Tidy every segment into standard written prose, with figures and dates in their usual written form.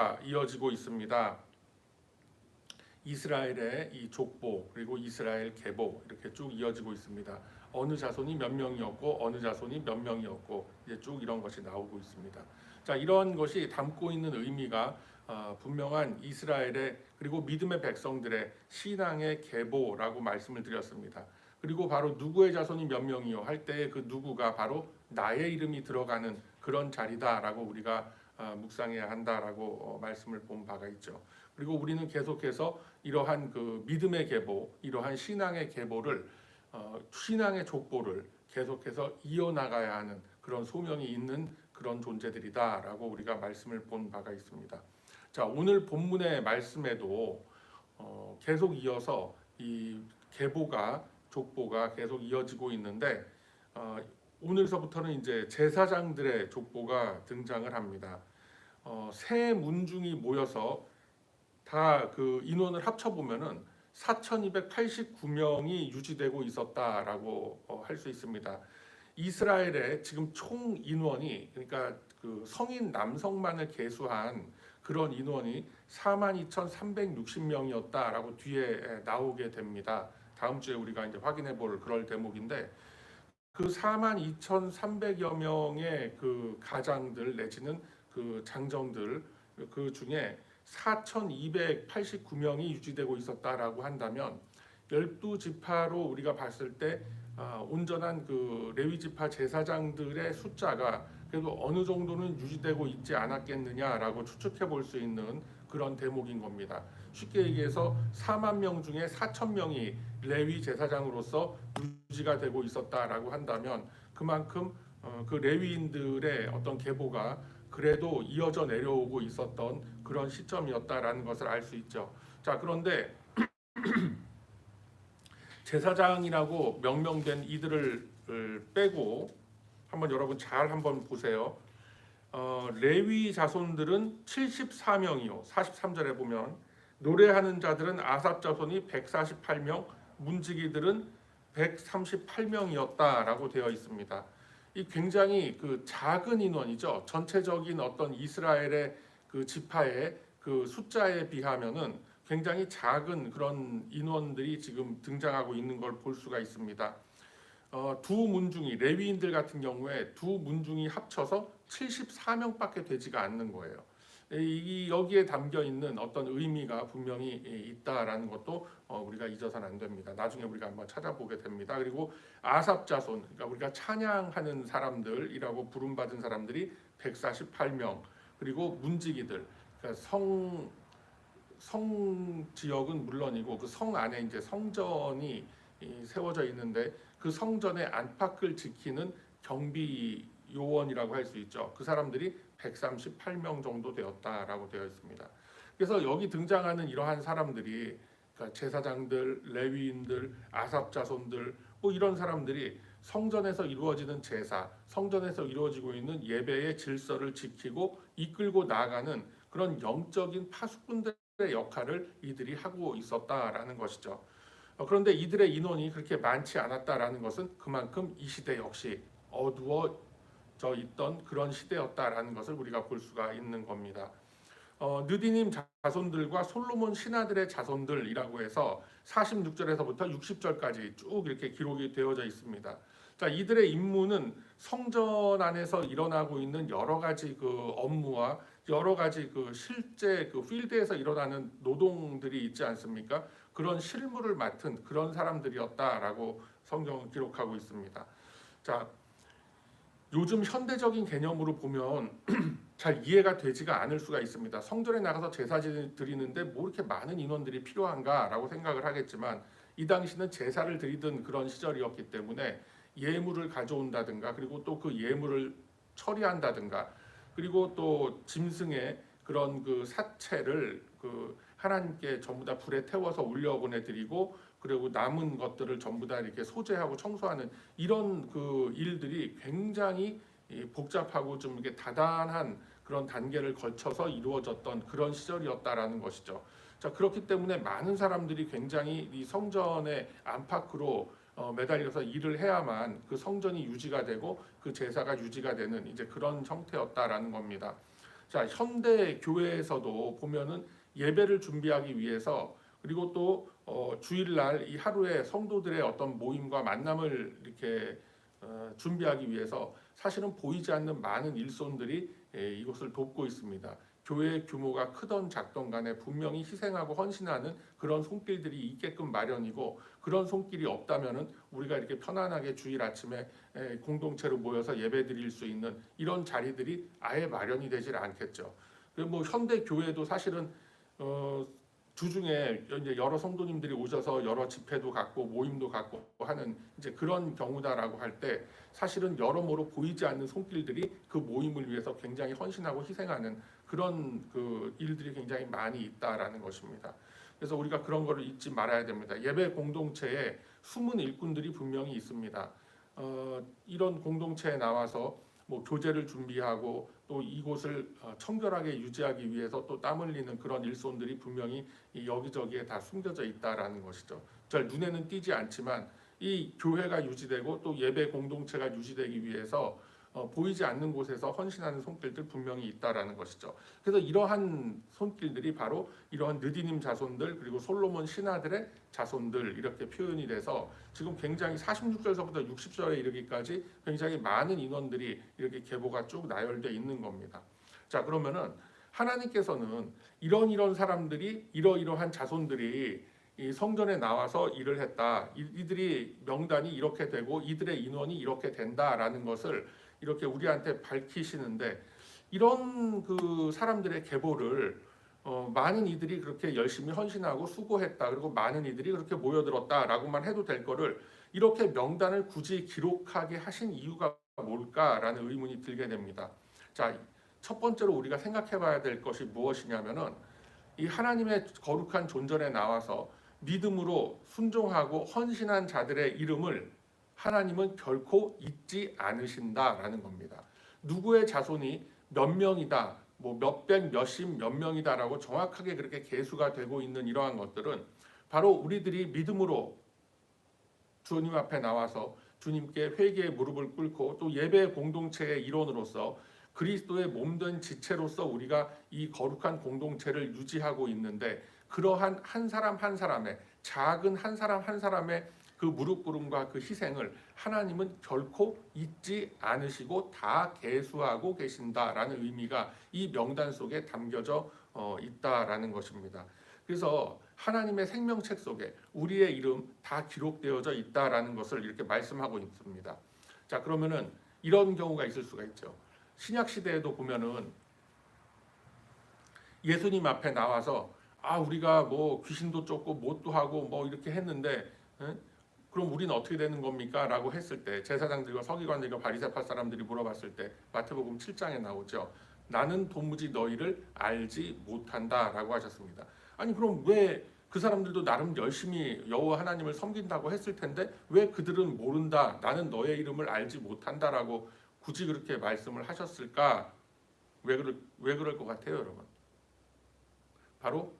족보가 이어지고 있습니다. 이스라엘의 이 족보 그리고 이스라엘 계보 이렇게 쭉 이어지고 있습니다. 어느 자손이 몇 명이었고 어느 자손이 몇 명이었고 이제 쭉 이런 것이 나오고 있습니다. 자, 이런 것이 담고 있는 의미가 분명한 이스라엘의 그리고 믿음의 백성들의 신앙의 계보라고 말씀을 드렸습니다. 그리고 바로 누구의 자손이 몇 명이요 할 때 그 누구가 바로 나의 이름이 들어가는 그런 자리다라고 우리가 묵상해야 한다라고 말씀을 본 바가 있죠. 그리고 우리는 계속해서 이러한 그 믿음의 계보, 이러한 신앙의 계보를 신앙의 족보를 계속해서 이어나가야 하는 그런 소명이 있는 그런 존재들이다라고 우리가 말씀을 본 바가 있습니다. 자, 오늘 본문의 말씀에도 계속 이어서 이 계보가 족보가 계속 이어지고 있는데 오늘서부터는 이제 제사장들의 족보가 등장을 합니다. 세 문중이 모여서 다 그 인원을 합쳐 보면은 4,289명이 유지되고 있었다라고 할 수 있습니다. 이스라엘의 지금 총 인원이 그러니까 그 성인 남성만을 계수한 그런 인원이 42,360명이었다라고 뒤에 나오게 됩니다. 다음 주에 우리가 이제 확인해 볼 그럴 대목인데 그 42,300여 명의 그 가장들 내지는 그 장정들 그 중에 4,289명이 유지되고 있었다라고 한다면 12지파로 우리가 봤을 때 온전한 그 레위 지파 제사장들의 숫자가 그래도 어느 정도는 유지되고 있지 않았겠느냐라고 추측해 볼 수 있는 그런 대목인 겁니다. 쉽게 얘기해서 4만 명 중에 4천 명이 레위 제사장으로서 유지가 되고 있었다라고 한다면 그만큼 그 레위인들의 어떤 계보가 그래도 이어져 내려오고 있었던 그런 시점이었다라는 것을 알 수 있죠. 자, 그런데 제사장이라고 명명된 이들을 빼고 한번 여러분 잘 한번 보세요. 레위 자손들은 74명이요. 43절에 보면 노래하는 자들은 아삽 자손이 148명, 문지기들은 138명이었다라고 되어 있습니다. 이 굉장히 그 작은 인원이죠. 전체적인 어떤 이스라엘의 그 지파의 그 숫자에 비하면은 굉장히 작은 그런 인원들이 지금 등장하고 있는 걸 볼 수가 있습니다. 두 문중이 레위인들 같은 경우에 두 문중이 합쳐서 74명밖에 되지가 않는 거예요. 여기에 담겨 있는 어떤 의미가 분명히 있다라는 것도 우리가 잊어서는 안 됩니다. 나중에 우리가 한번 찾아보게 됩니다. 그리고 아삽 자손, 그러니까 우리가 찬양하는 사람들이라고 부름받은 사람들이 148명, 그리고 문지기들, 그러니까 성 지역은 물론이고 그 성 안에 이제 성전이 세워져 있는데 그 성전의 안팎을 지키는 경비 요원이라고 할 수 있죠. 그 사람들이 138명 정도 되었다라고 되어 있습니다. 그래서 여기 등장하는 이러한 사람들이 그러니까 제사장들, 레위인들, 아삽 자손들 뭐 이런 사람들이 성전에서 이루어지는 제사, 성전에서 이루어지고 있는 예배의 질서를 지키고 이끌고 나아가는 그런 영적인 파수꾼들의 역할을 이들이 하고 있었다라는 것이죠. 그런데 이들의 인원이 그렇게 많지 않았다라는 것은 그만큼 이 시대 역시 어두워져 있던 그런 시대였다라는 것을 우리가 볼 수가 있는 겁니다. 느디님 자손들과 솔로몬 신하들의 자손들이라고 해서 46절에서부터 60절까지 쭉 이렇게 기록이 되어져 있습니다. 자, 이들의 임무는 성전 안에서 일어나고 있는 여러 가지 그 업무와 여러 가지 그 실제 그 필드에서 일어나는 노동들이 있지 않습니까? 그런 실무를 맡은 그런 사람들이었다라고 성경은 기록하고 있습니다. 자, 요즘 현대적인 개념으로 보면 잘 이해가 되지가 않을 수가 있습니다. 성전에 나가서 제사 드리는데 뭐 이렇게 많은 인원들이 필요한가라고 생각을 하겠지만 이 당시는 제사를 드리던 그런 시절이었기 때문에 예물을 가져온다든가 그리고 또 그 예물을 처리한다든가 그리고 또 짐승의 그런 그 사체를 그 하나님께 전부 다 불에 태워서 올려보내드리고 그리고 남은 것들을 전부 다 이렇게 소재하고 청소하는 이런 그 일들이 굉장히 복잡하고 좀 이렇게 다단한 그런 단계를 거쳐서 이루어졌던 그런 시절이었다라는 것이죠. 자, 그렇기 때문에 많은 사람들이 굉장히 이 성전의 안팎으로 매달려서 일을 해야만 그 성전이 유지가 되고 그 제사가 유지가 되는 이제 그런 형태였다라는 겁니다. 자, 현대 교회에서도 보면은 예배를 준비하기 위해서 그리고 또 주일날 이 하루에 성도들의 어떤 모임과 만남을 이렇게 준비하기 위해서 사실은 보이지 않는 많은 일손들이 이것을 돕고 있습니다. 교회의 규모가 크던 작던 간에 분명히 희생하고 헌신하는 그런 손길들이 있게끔 마련이고, 그런 손길이 없다면은 우리가 이렇게 편안하게 주일 아침에 공동체로 모여서 예배 드릴 수 있는 이런 자리들이 아예 마련이 되질 않겠죠. 그리고 뭐 현대 교회도 사실은 주중에 이제 여러 성도님들이 오셔서 여러 집회도 갖고 모임도 갖고 하는 이제 그런 경우다라고 할 때, 사실은 여러모로 보이지 않는 손길들이 그 모임을 위해서 굉장히 헌신하고 희생하는 그런 그 일들이 굉장히 많이 있다라는 것입니다. 그래서 우리가 그런 거를 잊지 말아야 됩니다. 예배 공동체에 숨은 일꾼들이 분명히 있습니다. 이런 공동체에 나와서 뭐 교제를 준비하고 또 이곳을 청결하게 유지하기 위해서 또 땀 흘리는 그런 일손들이 분명히 여기저기에 다 숨겨져 있다라는 것이죠. 잘 눈에는 띄지 않지만 이 교회가 유지되고 또 예배 공동체가 유지되기 위해서 보이지 않는 곳에서 헌신하는 손길들 분명히 있다라는 것이죠. 그래서 이러한 손길들이 바로 이러한 느디님 자손들 그리고 솔로몬 신하들의 자손들 이렇게 표현이 돼서 지금 굉장히 46절서부터 60절에 이르기까지 굉장히 많은 인원들이 이렇게 계보가 쭉 나열되어 있는 겁니다. 자, 그러면은 하나님께서는 이런 사람들이 이러이러한 자손들이 이 성전에 나와서 일을 했다. 이들이 명단이 이렇게 되고 이들의 인원이 이렇게 된다라는 것을 이렇게 우리한테 밝히시는데, 이런 그 사람들의 계보를 많은 이들이 그렇게 열심히 헌신하고 수고했다, 그리고 많은 이들이 그렇게 모여들었다라고만 해도 될 거를 이렇게 명단을 굳이 기록하게 하신 이유가 뭘까라는 의문이 들게 됩니다. 자, 첫 번째로 우리가 생각해 봐야 될 것이 무엇이냐면은 이 하나님의 거룩한 존전에 나와서 믿음으로 순종하고 헌신한 자들의 이름을 하나님은 결코 잊지 않으신다라는 겁니다. 누구의 자손이 몇 명이다, 뭐 몇백, 몇십, 몇 명이다라고 정확하게 그렇게 계수가 되고 있는 이러한 것들은 바로 우리들이 믿음으로 주님 앞에 나와서 주님께 회개의 무릎을 꿇고 또 예배 공동체의 일원으로서 그리스도의 몸된 지체로서 우리가 이 거룩한 공동체를 유지하고 있는데, 그러한 한 사람 한 사람의 작은 한 사람 한 사람의 그 무릎 꿇음과 그 희생을 하나님은 결코 잊지 않으시고 다 계수하고 계신다라는 의미가 이 명단 속에 담겨져 있다라는 것입니다. 그래서 하나님의 생명책 속에 우리의 이름 다 기록되어져 있다라는 것을 이렇게 말씀하고 있습니다. 자, 그러면은 이런 경우가 있을 수가 있죠. 신약 시대에도 보면은 예수님 앞에 나와서 우리가 뭐 귀신도 쫓고 못도 하고 뭐 이렇게 했는데 그럼 우리는 어떻게 되는 겁니까? 라고 했을 때 제사장들과 서기관들과 바리새파 사람들이 물어봤을 때 마태복음 7장에 나오죠. 나는 도무지 너희를 알지 못한다 라고 하셨습니다. 아니, 그럼 왜 그 사람들도 나름 열심히 여호와 하나님을 섬긴다고 했을 텐데 왜 그들은 모른다, 나는 너의 이름을 알지 못한다라고 굳이 그렇게 말씀을 하셨을까? 왜 그럴 것 같아요, 여러분? 바로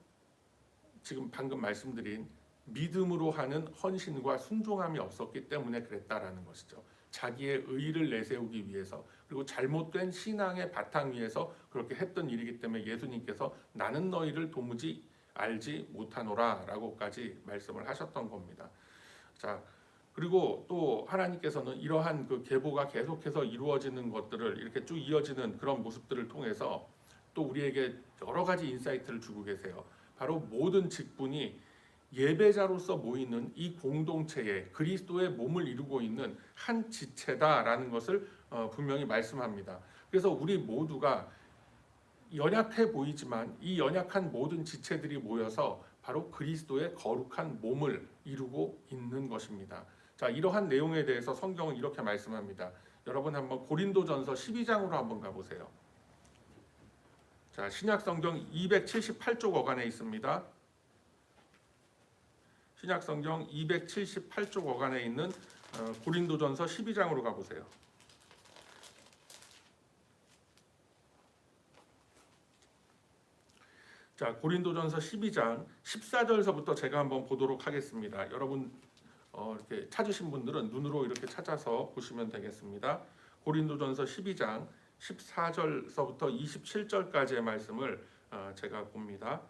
지금 방금 말씀드린 믿음으로 하는 헌신과 순종함이 없었기 때문에 그랬다라는 것이죠. 자기의 의의를 내세우기 위해서, 그리고 잘못된 신앙의 바탕 위에서 그렇게 했던 일이기 때문에 예수님께서 나는 너희를 도무지 알지 못하노라 라고까지 말씀을 하셨던 겁니다. 자, 그리고 또 하나님께서는 이러한 그 계보가 계속해서 이루어지는 것들을 이렇게 쭉 이어지는 그런 모습들을 통해서 또 우리에게 여러 가지 인사이트를 주고 계세요. 바로 모든 직분이 예배자로서 모이는 이 공동체에 그리스도의 몸을 이루고 있는 한 지체다라는 것을 분명히 말씀합니다. 그래서 우리 모두가 연약해 보이지만 이 연약한 모든 지체들이 모여서 바로 그리스도의 거룩한 몸을 이루고 있는 것입니다. 자, 이러한 내용에 대해서 성경은 이렇게 말씀합니다. 여러분 한번 고린도전서 12장으로 한번 가보세요. 자, 신약성경 278쪽 어간에 있습니다. 신약성경 278쪽 어간에 있는 고린도전서 12장으로 가보세요. 자, 고린도전서 12장 14절서부터 제가 한번 보도록 하겠습니다. 여러분 이렇게 찾으신 분들은 눈으로 이렇게 찾아서 보시면 되겠습니다. 고린도전서 12장 14절서부터 27절까지의 말씀을 제가 봅니다.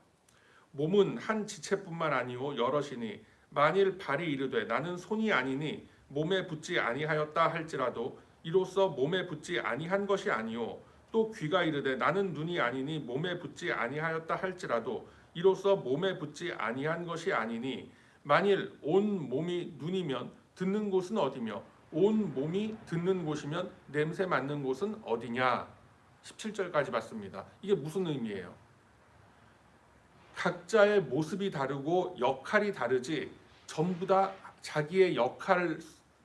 몸은 한 지체뿐만 아니오 여럿이니 만일 발이 이르되 나는 손이 아니니 몸에 붙지 아니하였다 할지라도 이로써 몸에 붙지 아니한 것이 아니오 또 귀가 이르되 나는 눈이 아니니 몸에 붙지 아니하였다 할지라도 이로써 몸에 붙지 아니한 것이 아니니 만일 온 몸이 눈이면 듣는 곳은 어디며 온 몸이 듣는 곳이면 냄새 맡는 곳은 어디냐. 17절까지 봤습니다. 이게 무슨 의미예요? 각자의 모습이 다르고 역할이 다르지 전부 다 자기의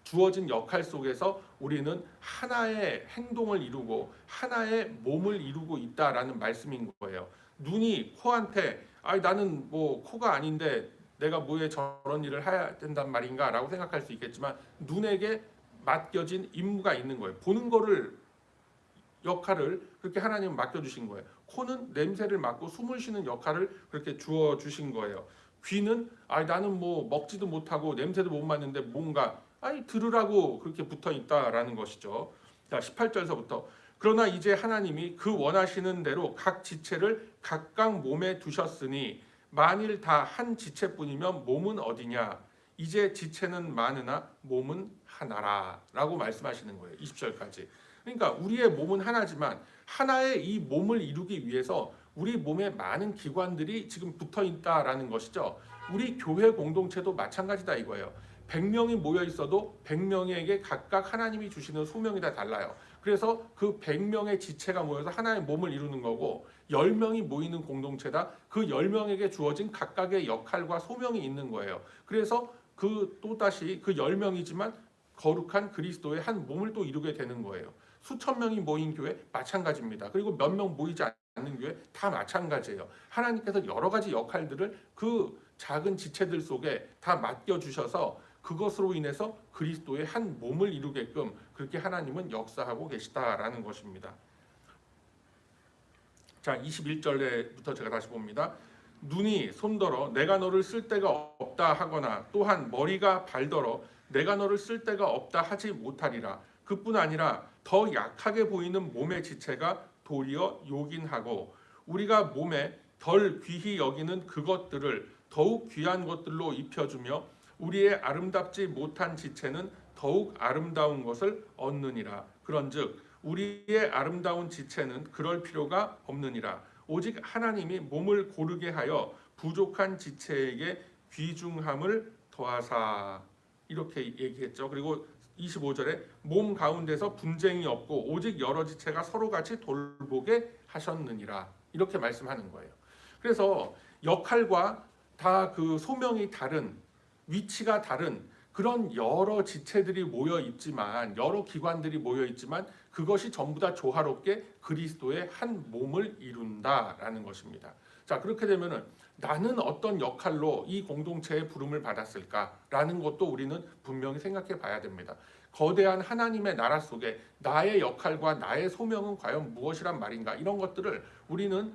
주어진 역할 속에서 우리는 하나의 행동을 이루고 하나의 몸을 이루고 있다라는 말씀인 거예요. 눈이 코한테 나는 뭐 코가 아닌데 내가 뭐에 저런 일을 해야 된단 말인가 라고 생각할 수 있겠지만 눈에게 맡겨진 임무가 있는 거예요. 보는 거를 역할을 그렇게 하나님은 맡겨주신 거예요. 코는 냄새를 맡고 숨을 쉬는 역할을 그렇게 주어 주신 거예요. 귀는 나는 뭐 먹지도 못하고 냄새도 못 맡는데 뭔가 들으라고 그렇게 붙어 있다라는 것이죠. 자, 18절서부터 그러나 이제 하나님이 그 원하시는 대로 각 지체를 각각 몸에 두셨으니 만일 다 한 지체뿐이면 몸은 어디냐? 이제 지체는 많으나 몸은 하나라 라고 말씀하시는 거예요. 20절까지. 그러니까 우리의 몸은 하나지만 하나의 이 몸을 이루기 위해서 우리 몸에 많은 기관들이 지금 붙어 있다라는 것이죠. 우리 교회 공동체도 마찬가지다 이거예요. 100명이 모여 있어도 100명에게 각각 하나님이 주시는 소명이 다 달라요. 그래서 그 100명의 지체가 모여서 하나의 몸을 이루는 거고 10명이 모이는 공동체다. 그 10명에게 주어진 각각의 역할과 소명이 있는 거예요. 그래서 또다시 그 10명이지만 거룩한 그리스도의 한 몸을 또 이루게 되는 거예요. 수천 명이 모인 교회 마찬가지입니다. 그리고 몇 명 모이지 않는 교회 다 마찬가지예요. 하나님께서 여러 가지 역할들을 그 작은 지체들 속에 다 맡겨주셔서 그것으로 인해서 그리스도의 한 몸을 이루게끔 그렇게 하나님은 역사하고 계시다라는 것입니다. 자, 21절부터 제가 다시 봅니다. 눈이 손더러 내가 너를 쓸 데가 없다 하거나 또한 머리가 발더러 내가 너를 쓸 데가 없다 하지 못하리라. 그뿐 아니라 더 약하게 보이는 몸의 지체가 도리어 요긴하고 우리가 몸에 덜 귀히 여기는 그것들을 더욱 귀한 것들로 입혀주며 우리의 아름답지 못한 지체는 더욱 아름다운 것을 얻느니라. 그런즉 우리의 아름다운 지체는 그럴 필요가 없느니라. 오직 하나님이 몸을 고르게 하여 부족한 지체에게 귀중함을 더하사. 이렇게 얘기했죠. 그리고 25절에 몸 가운데서 분쟁이 없고 오직 여러 지체가 서로 같이 돌보게 하셨느니라. 이렇게 말씀하는 거예요. 그래서 역할과 다 그 소명이 다른 위치가 다른 그런 여러 지체들이 모여 있지만 여러 기관들이 모여 있지만 그것이 전부 다 조화롭게 그리스도의 한 몸을 이룬다라는 것입니다. 자, 그렇게 되면은 나는 어떤 역할로 이 공동체의 부름을 받았을까라는 것도 우리는 분명히 생각해 봐야 됩니다. 거대한 하나님의 나라 속에 나의 역할과 나의 소명은 과연 무엇이란 말인가 이런 것들을 우리는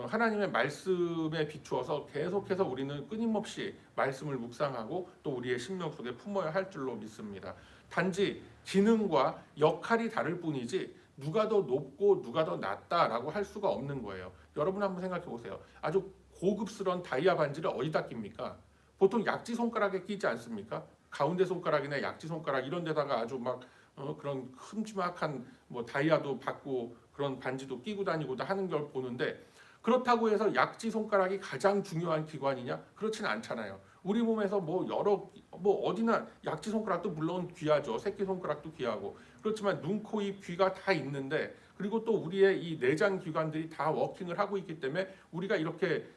하나님의 말씀에 비추어서 계속해서 우리는 끊임없이 말씀을 묵상하고 또 우리의 심령 속에 품어야 할 줄로 믿습니다. 단지 기능과 역할이 다를 뿐이지 누가 더 높고 누가 더 낮다라고 할 수가 없는 거예요. 여러분 한번 생각해 보세요. 아주 고급스러운 다이아 반지를 어디다 낍니까? 보통 약지 손가락에 끼지 않습니까? 가운데 손가락이나 약지 손가락 이런 데다가 아주 막 그런 큼지막한 뭐 다이아도 받고 그런 반지도 끼고 다니고도 하는 걸 보는데 그렇다고 해서 약지 손가락이 가장 중요한 기관이냐? 그렇지는 않잖아요. 우리 몸에서 뭐 어디나 약지 손가락도 물론 귀하죠. 새끼 손가락도 귀하고 그렇지만 눈, 코, 입, 귀가 다 있는데 그리고 또 우리의 이 내장 기관들이 다 워킹을 하고 있기 때문에 우리가 이렇게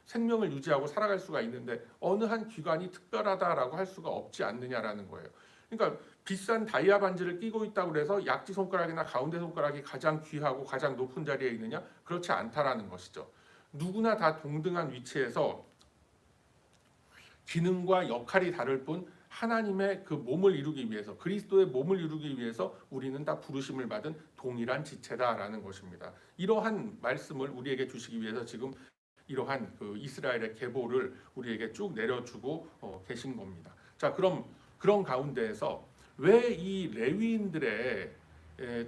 생명을 유지하고 살아갈 수가 있는데 어느 한 기관이 특별하다라고 할 수가 없지 않느냐라는 거예요. 그러니까 비싼 다이아 반지를 끼고 있다고 해서 약지 손가락이나 가운데 손가락이 가장 귀하고 가장 높은 자리에 있느냐? 그렇지 않다라는 것이죠. 누구나 다 동등한 위치에서 기능과 역할이 다를 뿐 하나님의 그 몸을 이루기 위해서 그리스도의 몸을 이루기 위해서 우리는 다 부르심을 받은 동일한 지체다라는 것입니다. 이러한 말씀을 우리에게 주시기 위해서 지금 이러한 그 이스라엘의 계보를 우리에게 쭉 내려주고 계신 겁니다. 자, 그럼 그런 가운데에서 왜 이 레위인들의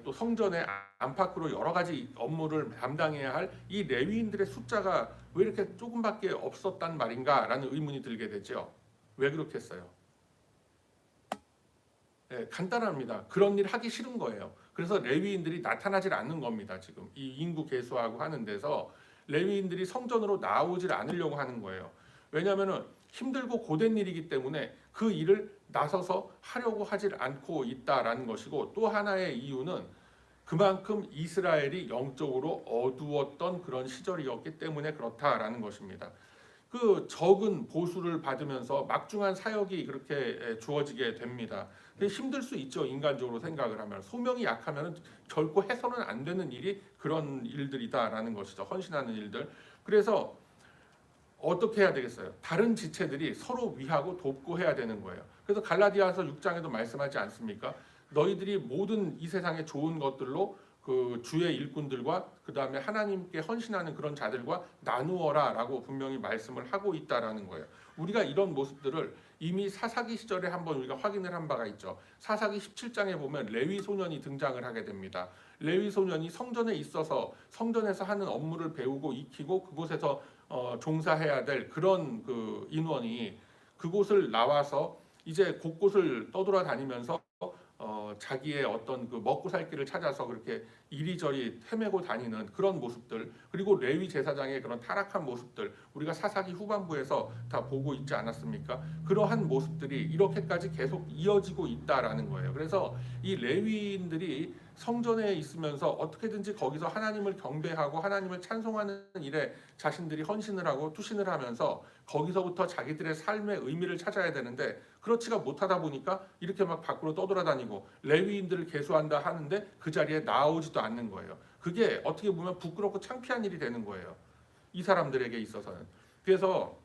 또 성전의 안팎으로 여러 가지 업무를 담당해야 할 이 레위인들의 숫자가 왜 이렇게 조금밖에 없었단 말인가라는 의문이 들게 되죠. 왜 그렇겠어요? 간단합니다. 그런 일 하기 싫은 거예요. 그래서 레위인들이 나타나질 않는 겁니다. 지금 이 인구 개수하고 하는 데서 레위인들이 성전으로 나오질 않으려고 하는 거예요. 왜냐하면 힘들고 고된 일이기 때문에 그 일을 나서서 하려고 하질 않고 있다라는 것이고, 또 하나의 이유는 그만큼 이스라엘이 영적으로 어두웠던 그런 시절이었기 때문에 그렇다라는 것입니다. 그 적은 보수를 받으면서 막중한 사역이 그렇게 주어지게 됩니다. 힘들 수 있죠. 인간적으로 생각을 하면 소명이 약하면 결코 해서는 안 되는 일이 그런 일들이다라는 것이죠. 헌신하는 일들. 그래서 어떻게 해야 되겠어요? 다른 지체들이 서로 위하고 돕고 해야 되는 거예요. 그래서 갈라디아서 6장에도 말씀하지 않습니까? 너희들이 모든 이 세상의 좋은 것들로 그 주의 일꾼들과 그 다음에 하나님께 헌신하는 그런 자들과 나누어라라고 분명히 말씀을 하고 있다라는 거예요. 우리가 이런 모습들을 이미 사사기 시절에 한번 우리가 확인을 한 바가 있죠. 사사기 17장에 보면 레위 소년이 등장을 하게 됩니다. 레위 소년이 성전에 있어서 성전에서 하는 업무를 배우고 익히고 그곳에서 종사해야 될 그런 그 인원이 그곳을 나와서 이제 곳곳을 떠돌아다니면서 자기의 어떤 그 먹고 살 길을 찾아서 그렇게 이리저리 헤매고 다니는 그런 모습들, 그리고 레위 제사장의 그런 타락한 모습들 우리가 사사기 후반부에서 다 보고 있지 않았습니까? 그러한 모습들이 이렇게까지 계속 이어지고 있다라는 거예요. 그래서 이 레위인들이 성전에 있으면서 어떻게든지 거기서 하나님을 경배하고 하나님을 찬송하는 일에 자신들이 헌신을 하고 투신을 하면서 거기서부터 자기들의 삶의 의미를 찾아야 되는데, 그렇지가 못하다 보니까 이렇게 막 밖으로 떠돌아다니고 레위인들을 계수한다 하는데 그 자리에 나오지도 않는 거예요. 그게 어떻게 보면 부끄럽고 창피한 일이 되는 거예요. 이 사람들에게 있어서는. 그래서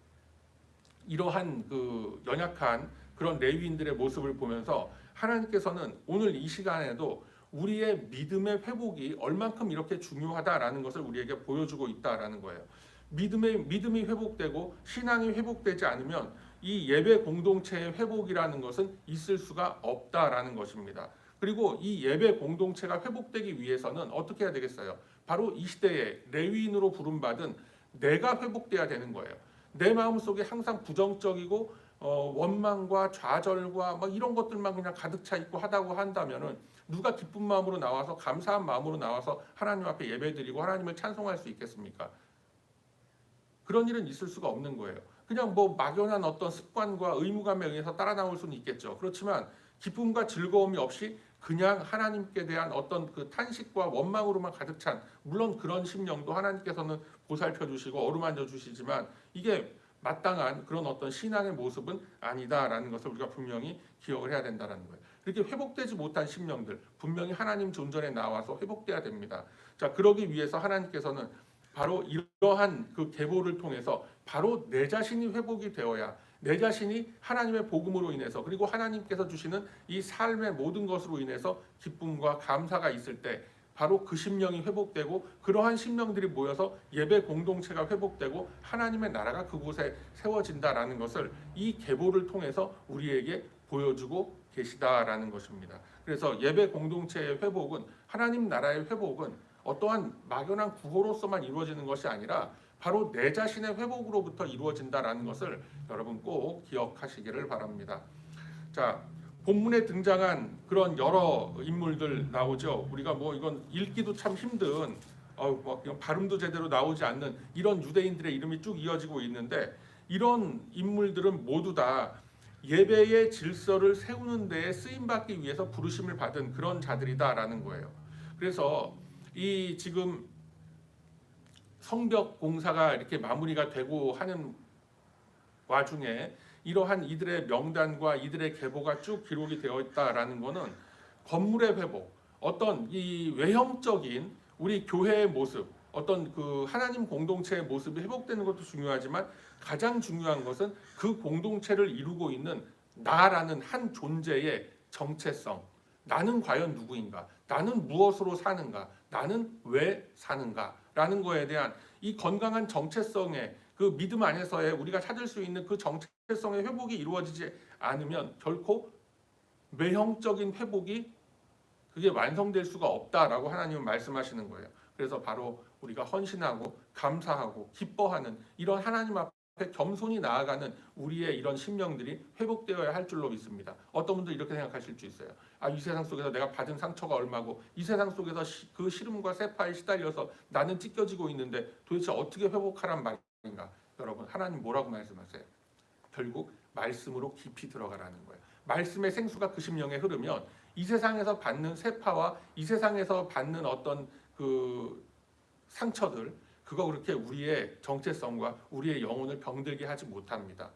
이러한 그 연약한 그런 레위인들의 모습을 보면서 하나님께서는 오늘 이 시간에도 우리의 믿음의 회복이 얼만큼 이렇게 중요하다라는 것을 우리에게 보여주고 있다라는 거예요. 믿음이 회복되고 신앙이 회복되지 않으면 이 예배 공동체의 회복이라는 것은 있을 수가 없다라는 것입니다. 그리고 이 예배 공동체가 회복되기 위해서는 어떻게 해야 되겠어요? 바로 이 시대에 레위인으로 부름받은 내가 회복돼야 되는 거예요. 내 마음속에 항상 부정적이고 원망과 좌절과 막 이런 것들만 그냥 가득 차 있고 하다고 한다면은 누가 기쁜 마음으로 나와서 감사한 마음으로 나와서 하나님 앞에 예배드리고 하나님을 찬송할 수 있겠습니까? 그런 일은 있을 수가 없는 거예요. 그냥 뭐 막연한 어떤 습관과 의무감에 의해서 따라 나올 수는 있겠죠. 그렇지만 기쁨과 즐거움이 없이 그냥 하나님께 대한 어떤 그 탄식과 원망으로만 가득 찬, 물론 그런 심령도 하나님께서는 보살펴 주시고 어루만져 주시지만 이게 마땅한 그런 어떤 신앙의 모습은 아니다라는 것을 우리가 분명히 기억을 해야 된다는 거예요. 이렇게 회복되지 못한 심령들 분명히 하나님 존전에 나와서 회복돼야 됩니다. 자, 그러기 위해서 하나님께서는 바로 이러한 그 계보를 통해서 바로 내 자신이 회복이 되어야, 내 자신이 하나님의 복음으로 인해서 그리고 하나님께서 주시는 이 삶의 모든 것으로 인해서 기쁨과 감사가 있을 때 바로 그 심령이 회복되고 그러한 심령들이 모여서 예배 공동체가 회복되고 하나님의 나라가 그곳에 세워진다라는 것을 이 계보를 통해서 우리에게 보여주고 계시다라는 것입니다. 그래서 예배 공동체의 회복은, 하나님 나라의 회복은 어떠한 막연한 구호로서만 이루어지는 것이 아니라 바로 내 자신의 회복으로부터 이루어진다라는 것을 여러분 꼭 기억하시기를 바랍니다. 자, 본문에 등장한 그런 여러 인물들 나오죠. 우리가 뭐 이건 읽기도 참 힘든, 뭐 발음도 제대로 나오지 않는 이런 유대인들의 이름이 쭉 이어지고 있는데, 이런 인물들은 모두 다 예배의 질서를 세우는 데에 쓰임 받기 위해서 부르심을 받은 그런 자들이다라는 거예요. 그래서 이 지금 성벽 공사가 이렇게 마무리가 되고 하는 와중에 이러한 이들의 명단과 이들의 계보가 쭉 기록이 되어 있다라는 것은 건물의 회복, 어떤 이 외형적인 우리 교회의 모습, 어떤 그 하나님 공동체의 모습이 회복되는 것도 중요하지만 가장 중요한 것은 그 공동체를 이루고 있는 나라는 한 존재의 정체성, 나는 과연 누구인가, 나는 무엇으로 사는가, 나는 왜 사는가 라는 거에 대한 이 건강한 정체성의 그 믿음 안에서의 우리가 찾을 수 있는 그 정체성의 회복이 이루어지지 않으면 결코 외형적인 회복이 그게 완성될 수가 없다라고 하나님은 말씀하시는 거예요. 그래서 바로 우리가 헌신하고 감사하고 기뻐하는 이런 하나님 앞에 겸손히 나아가는 우리의 이런 심령들이 회복되어야 할 줄로 믿습니다. 어떤 분들 이렇게 생각하실 수 있어요. 이 세상 속에서 내가 받은 상처가 얼마고 이 세상 속에서 그 시름과 세파에 시달려서 나는 찢겨지고 있는데 도대체 어떻게 회복하란 말인가? 여러분, 하나님 뭐라고 말씀하세요? 결국 말씀으로 깊이 들어가라는 거예요. 말씀의 생수가 그 심령에 흐르면 이 세상에서 받는 세파와 이 세상에서 받는 어떤 그 상처들, 그거 그렇게 우리의 정체성과 우리의 영혼을 병들게 하지 못합니다.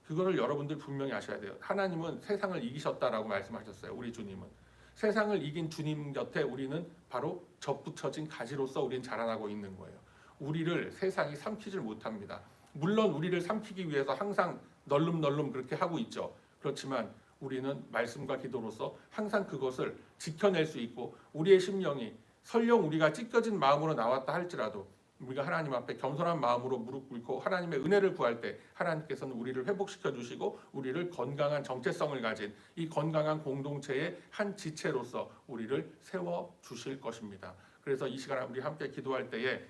그거를 여러분들 분명히 아셔야 돼요. 하나님은 세상을 이기셨다라고 말씀하셨어요. 우리 주님은. 세상을 이긴 주님 곁에 우리는 바로 접붙여진 가지로서 우리는 자라나고 있는 거예요. 우리를 세상이 삼키질 못합니다. 물론 우리를 삼키기 위해서 항상 널름널름 그렇게 하고 있죠. 그렇지만 우리는 말씀과 기도로서 항상 그것을 지켜낼 수 있고 우리의 심령이 설령 우리가 찢겨진 마음으로 나왔다 할지라도 우리가 하나님 앞에 겸손한 마음으로 무릎 꿇고 하나님의 은혜를 구할 때 하나님께서는 우리를 회복시켜 주시고 우리를 건강한 정체성을 가진 이 건강한 공동체의 한 지체로서 우리를 세워 주실 것입니다. 그래서 이 시간 우리 함께 기도할 때에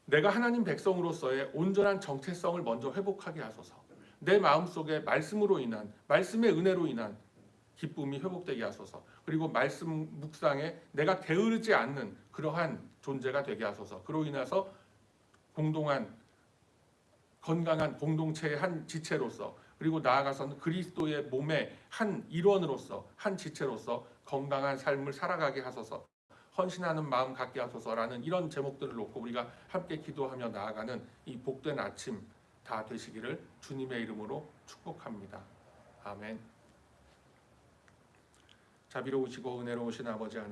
내가 하나님 백성으로서의 온전한 정체성을 먼저 회복하게 하소서. 내 마음속에 말씀으로 인한 말씀의 은혜로 인한 기쁨이 회복되게 하소서. 그리고 말씀 묵상에 내가 게으르지 않는 그러한 존재가 되게 하소서. 그로 인해서 공동한 건강한 공동체의 한 지체로서 그리고 나아가서는 그리스도의 몸의 한 일원으로서 한 지체로서 건강한 삶을 살아가게 하소서. 헌신하는 마음 갖게 하소서라는 이런 제목들을 놓고 우리가 함께 기도하며 나아가는 이 복된 아침 다 되시기를 주님의 이름으로 축복합니다. 아멘. 자비로우시고 은혜로우신 아버지 하나님,